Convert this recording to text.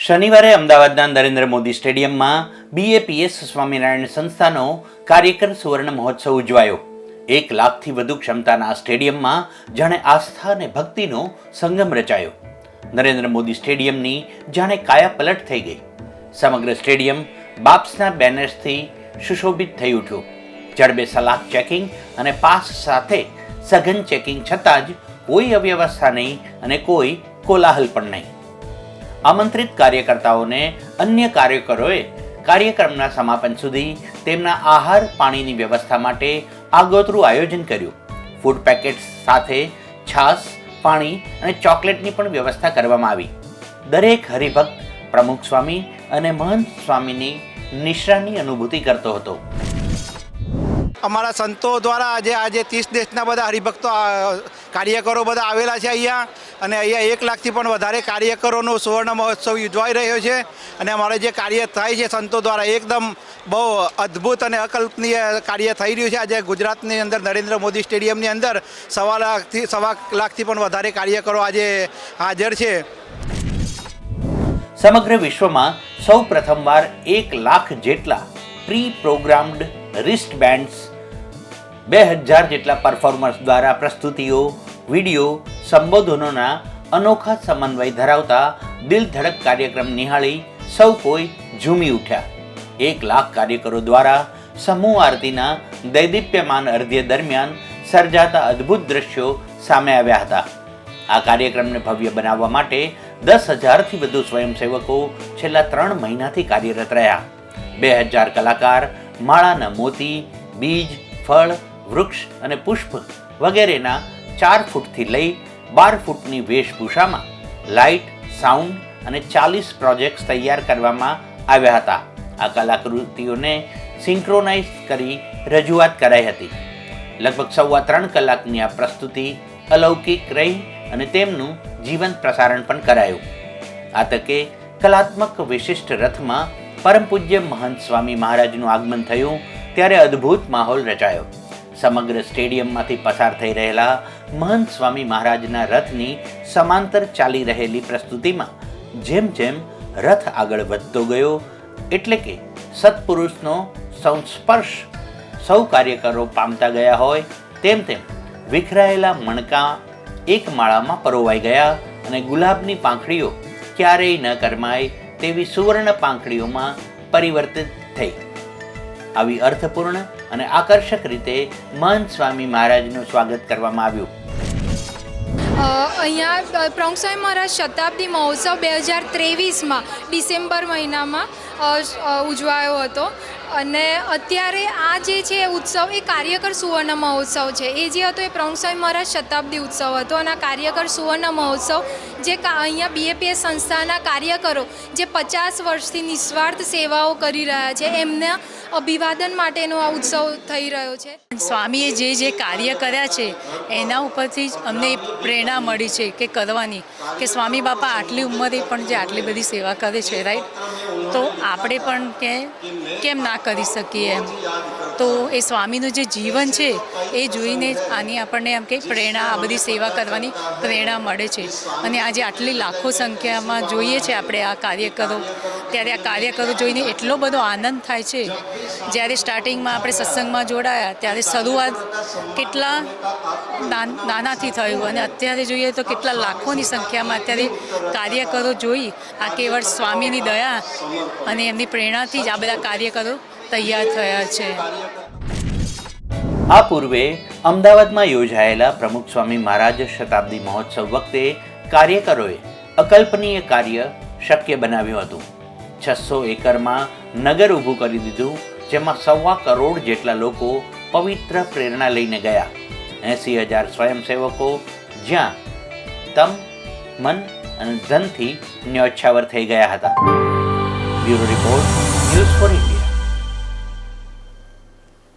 શનિવારે અમદાવાદના નરેન્દ્ર મોદી સ્ટેડિયમમાં BAPS સ્વામિનારાયણ સંસ્થાનો કાર્યકર સુવર્ણ મહોત્સવ ઉજવાયો। 1 લાખથી વધુ ક્ષમતાના આ સ્ટેડિયમમાં જાણે આસ્થા અને ભક્તિનો સંગમ રચાયો। નરેન્દ્ર મોદી સ્ટેડિયમની જાણે કાયાપલટ થઈ ગઈ। સમગ્ર સ્ટેડિયમ બાપ્સના બેનર્સથી સુશોભિત થઈ ઉઠ્યું। જડબે સલાહ ચેકિંગ અને પાસ સાથે સઘન ચેકિંગ છતાં જ કોઈ અવ્યવસ્થા નહીં અને કોઈ કોલાહલ પણ નહીં। આમંત્રિત કાર્યકર્તાઓને અન્ય કાર્યકરોએ કાર્યક્રમના સમાપન સુધી તેમના આહાર પાણીની વ્યવસ્થા માટે આગોતરું આયોજન કર્યું। ફૂડ પેકેટ્સ સાથે છાશ, પાણી અને ચોકલેટની પણ વ્યવસ્થા કરવામાં આવી। દરેક હરિભક્ત પ્રમુખ સ્વામી અને મહંત સ્વામીની નિશ્રાની અનુભૂતિ કરતો હતો। અમારા સંતો દ્વારા આજે 30 દેશના બધા હરિભક્તો કાર્યકરો બધા આવેલા છે અહીંયા, અને અહીંયા 1 લાખથી પણ વધારે કાર્યકરોનો સુવર્ણ મહોત્સવ ઉજવાઈ રહ્યો છે। અને અમારે જે કાર્ય થાય છે સંતો દ્વારા એકદમ બહુ અદ્ભુત અને અકલ્પનીય કાર્ય થઈ રહ્યું છે। આજે ગુજરાતની અંદર નરેન્દ્ર મોદી સ્ટેડિયમની અંદર સવા લાખથી પણ વધારે કાર્યકરો આજે હાજર છે। સમગ્ર વિશ્વમાં સૌ પ્રથમવાર 1 લાખ જેટલા પ્રી પ્રોગ્રામ્ડ રિસ્ટ બેન્ડ્સ, 2000 જેટલા પરફોર્મર્સ દ્વારા પ્રસ્તુતિઓ, વિડીયો, સંબોધનોના અનોખા સમન્વય ધરાવતા દિલ ધડક કાર્યક્રમ નિહાળી સૌ કોઈ ઝૂમી ઉઠ્યા। 1 લાખ કાર્યકરો દ્વારા સમૂહ આરતીના દૈદીપ્યમાન અર્ધ્ય દરમિયાન સર્જાતા અદ્ભુત દ્રશ્યો સામે આવ્યા હતા। આ કાર્યક્રમને ભવ્ય બનાવવા માટે 10,000થી વધુ સ્વયંસેવકો છેલ્લા 3 મહિનાથી કાર્યરત રહ્યા। 2000 કલાકાર માળાના મોતી, બીજ, ફળ, વૃક્ષ અને પુષ્પ વગેરેના 4 ફૂટથી લઈ 12 ફૂટની વેશભૂષામાં લાઇટ, સાઉન્ડ અને 40 પ્રોજેક્ટ્સ તૈયાર કરવામાં આવ્યા હતા। આ કલાકૃતિઓને સિન્ક્રોનાઇઝ કરી રજૂઆત કરાઈ હતી। લગભગ 3.25 કલાકની આ પ્રસ્તુતિ અલૌકિક રહી અને તેમનું જીવંત પ્રસારણ પણ કરાયું। આ તકે કલાત્મક વિશિષ્ટ રથમાં પરમ પૂજ્ય મહંત સ્વામી મહારાજનું આગમન થયું ત્યારે અદ્ભુત માહોલ રચાયો। સમગ્ર સ્ટેડિયમમાંથી પસાર થઈ રહેલા મહંત સ્વામી મહારાજના રથની સમાંતર ચાલી રહેલી પ્રસ્તુતિમાં જેમ જેમ રથ આગળ વધતો ગયો એટલે કે સત્પુરુષનો સંસ્પર્શ સૌ કાર્યકરો પામતા ગયા હોય તેમ તેમ વિખરાયેલા મણકા એક માળામાં પરોવાઈ ગયા અને ગુલાબની પાંખડીઓ ક્યારેય ન કરમાય તેવી સુવર્ણ પાંખડીઓમાં પરિવર્તિત થઈ। આવી અર્થપૂર્ણ અને આકર્ષક રીતે મહંત સ્વામી મહારાજનું સ્વાગત કરવામાં આવ્યું। અહીંયા પ્રમુખ સ્વામી મહારાજ શતાબ્દી મહોત્સવ 2023માં ડિસેમ્બર મહિનામાં ઉજવાયો હતો, અને અત્યારે આ જે છે ઉત્સવ એ કાર્યકર સુવર્ણ મહોત્સવ છે। એ જે હતો એ પ્રમુખ સ્વામી મહારાજ શતાબ્દી ઉત્સવ હતો, અને આ કાર્યકર સુવર્ણ મહોત્સવ જે અહીંયા BAPS સંસ્થાના કાર્યકરો જે 50 વર્ષથી નિસ્વાર્થ સેવાઓ કરી રહ્યા છે એમના અભિવાદન માટેનો આ ઉત્સવ થઈ રહ્યો છે। સ્વામીએ જે કાર્ય કર્યા છે એના ઉપરથી જ અમને પ્રેરણા મળી છે કે કરવાની, કે સ્વામી બાપા આટલી ઉંમરે પણ જે આટલી બધી સેવા કરે છે, રાઈટ, તો આપણે પણ કેમ ના કરી શકીએ એમ। તો એ સ્વામીનું જે જીવન છે એ જોઈને જ આની આપણને એમ કે પ્રેરણા, આ બધી સેવા કરવાની પ્રેરણા મળે છે। અને આજે આટલી લાખો સંખ્યામાં જોઈએ છે આપણે આ કાર્યકરો, ત્યારે આ કાર્યકરો જોઈને એટલો બધો આનંદ થાય છે। જ્યારે સ્ટાર્ટિંગમાં આપણે સત્સંગમાં જોડાયા ત્યારે શરૂઆત કેટલા નાનાથી થયું, અને અત્યારે જોઈએ તો કેટલા લાખોની સંખ્યામાં અત્યારે કાર્યકરો જોઈ આ કેવળ સ્વામીની દયા અને એમની પ્રેરણાથી જ આ બધા કાર્યકરો તૈયાર થયા છે। આ પૂર્વે અમદાવાદમાં યોજાયેલા પ્રમુખ સ્વામી મહારાજ શતાબ્દી મહોત્સવ વખતે કાર્યકરોએ અકલ્પનીય કાર્ય શક્ય બનાવ્યું હતું। 600 એકરમાં નગર ઊભું કરી દીધું, જેમાં 1.25 કરોડ જેટલા લોકો પવિત્ર પ્રેરણા લઈને ગયા। 80,000 સ્વયંસેવકો જ્યાં તન, મન અને ધનથી ન્યોછાવર થઈ ગયા હતા। Bureau report, news for